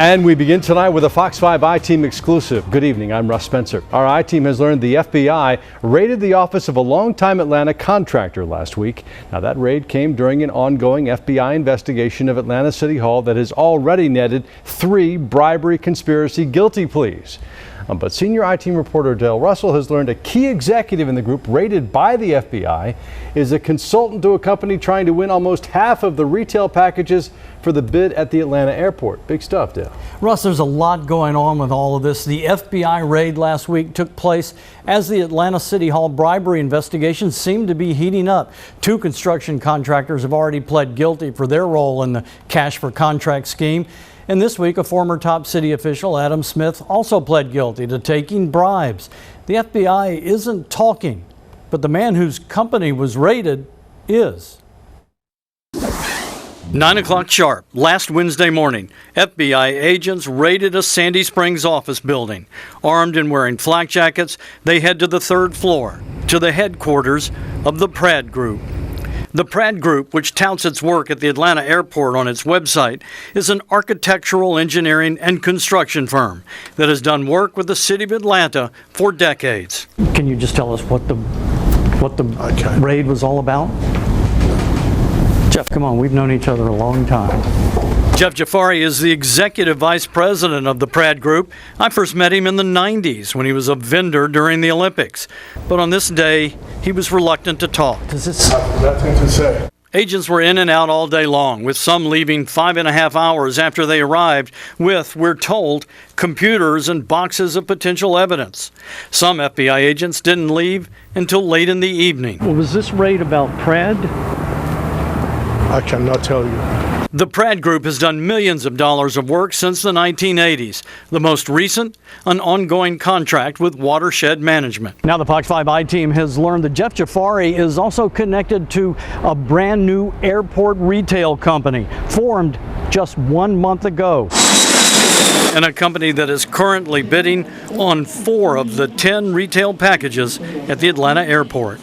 And we begin tonight with a Fox 5 I-Team exclusive. Good evening, I'm Russ Spencer. Our I-Team has learned the FBI raided the office of a longtime Atlanta contractor last week. Now that raid came during an ongoing FBI investigation of Atlanta City Hall that has already netted 3 bribery conspiracy guilty pleas. But senior I-Team reporter Dale Russell has learned a key executive in the group raided by the FBI is a consultant to a company trying to win almost half of the retail packages for the bid at the Atlanta airport. Big stuff, Dale. Russ, there's a lot going on with all of this. The FBI raid last week took place as the Atlanta City Hall bribery investigation seemed to be heating up. 2 construction contractors have already pled guilty for their role in the cash for contract scheme. And this week, a former top city official, Adam Smith, also pled guilty to taking bribes. The FBI isn't talking, but the man whose company was raided is. 9 o'clock sharp, last Wednesday morning, FBI agents raided a Sandy Springs office building. Armed and wearing flak jackets, they head to the 3rd floor, to the headquarters of the PRAD Group. The PRAD Group, which touts its work at the Atlanta airport on its website, is an architectural engineering and construction firm that has done work with the city of Atlanta for decades. Can you just tell us what the raid was all about? Jeff, come on, we've known each other a long time. Jeff Jafari is the executive vice president of the PRAD Group. I first met him in the 90s when he was a vendor during the Olympics. But on this day, he was reluctant to talk. Nothing to say. Agents were in and out all day long, with some leaving 5.5 hours after they arrived with, we're told, computers and boxes of potential evidence. Some FBI agents didn't leave until late in the evening. Well, was this raid about PRAD? I cannot tell you. The PRAD Group has done millions of dollars of work since the 1980s. The most recent, an ongoing contract with Watershed Management. Now the Fox 5 I-Team has learned that Jeff Jafari is also connected to a brand new airport retail company formed just 1 month ago. And a company that is currently bidding on 4 of the 10 retail packages at the Atlanta airport.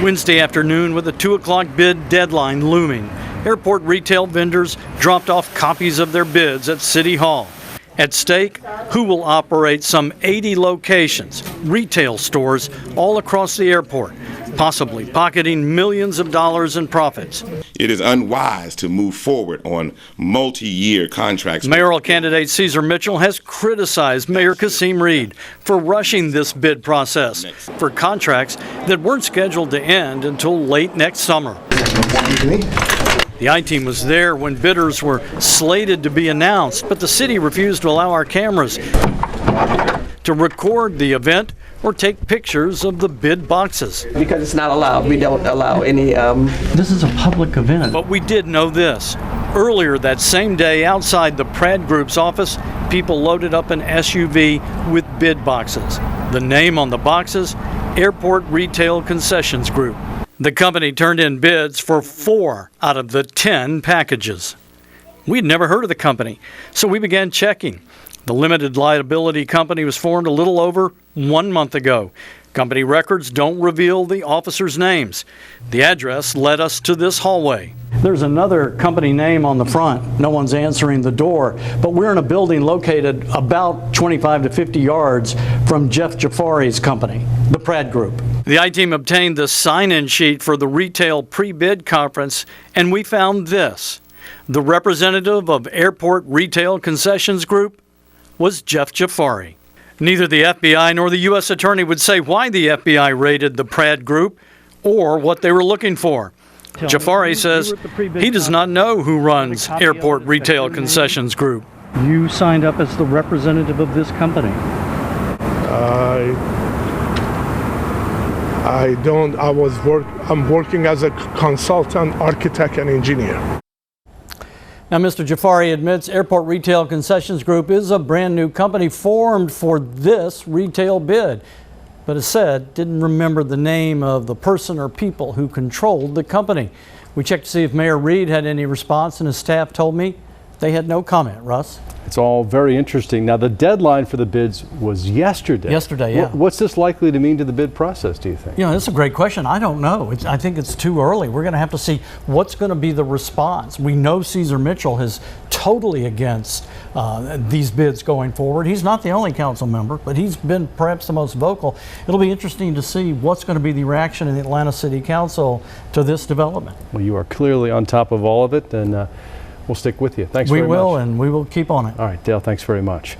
Wednesday afternoon, with a 2 o'clock bid deadline looming, airport retail vendors dropped off copies of their bids at City Hall. At stake, who will operate some 80 locations, retail stores all across the airport, possibly pocketing millions of dollars in profits. It is unwise to move forward on multi-year contracts. Mayoral candidate Cesar Mitchell has criticized Mayor Kasim Reed for rushing this bid process for contracts that weren't scheduled to end until late next summer. The I-Team was there when bidders were slated to be announced, but the city refused to allow our cameras to record the event or take pictures of the bid boxes. Because it's not allowed. We don't allow any... This is a public event. But we did know this. Earlier that same day, outside the PRAD Group's office, people loaded up an SUV with bid boxes. The name on the boxes, Airport Retail Concessions Group. The company turned in bids for 4 out of the 10 packages. We'd never heard of the company, so we began checking. The limited liability company was formed a little over 1 month ago. Company records don't reveal the officers' names. The address led us to this hallway. There's another company name on the front. No one's answering the door, but we're in a building located about 25 to 50 yards from Jeff Jafari's company, the PRAD Group. The I-Team obtained the sign-in sheet for the retail pre-bid conference, and we found this. The representative of Airport Retail Concessions Group was Jeff Jafari. Neither the FBI nor the U.S. Attorney would say why the FBI raided the PRAD Group or what they were looking for. Jafari says he does not know who runs Airport Retail Concessions Group. You signed up as the representative of this company. I'm working as a consultant, architect, and engineer. Now, Mr. Jafari admits Airport Retail Concessions Group is a brand new company formed for this retail bid, but as said, didn't remember the name of the person or people who controlled the company. We checked to see if Mayor Reed had any response, and his staff told me They had no comment, Russ. It's all very interesting. Now, the deadline for the bids was yesterday. Yesterday, yeah. What's this likely to mean to the bid process, do you think? You know, that's a great question. I don't know. I think it's too early. We're going to have to see what's going to be the response. We know Caesar Mitchell is totally against these bids going forward. He's not the only council member, but he's been perhaps the most vocal. It'll be interesting to see what's going to be the reaction in the Atlanta City Council to this development. Well, you are clearly on top of all of it, and we'll stick with you. Thanks very much. We will, and we will keep on it. All right, Dale, thanks very much.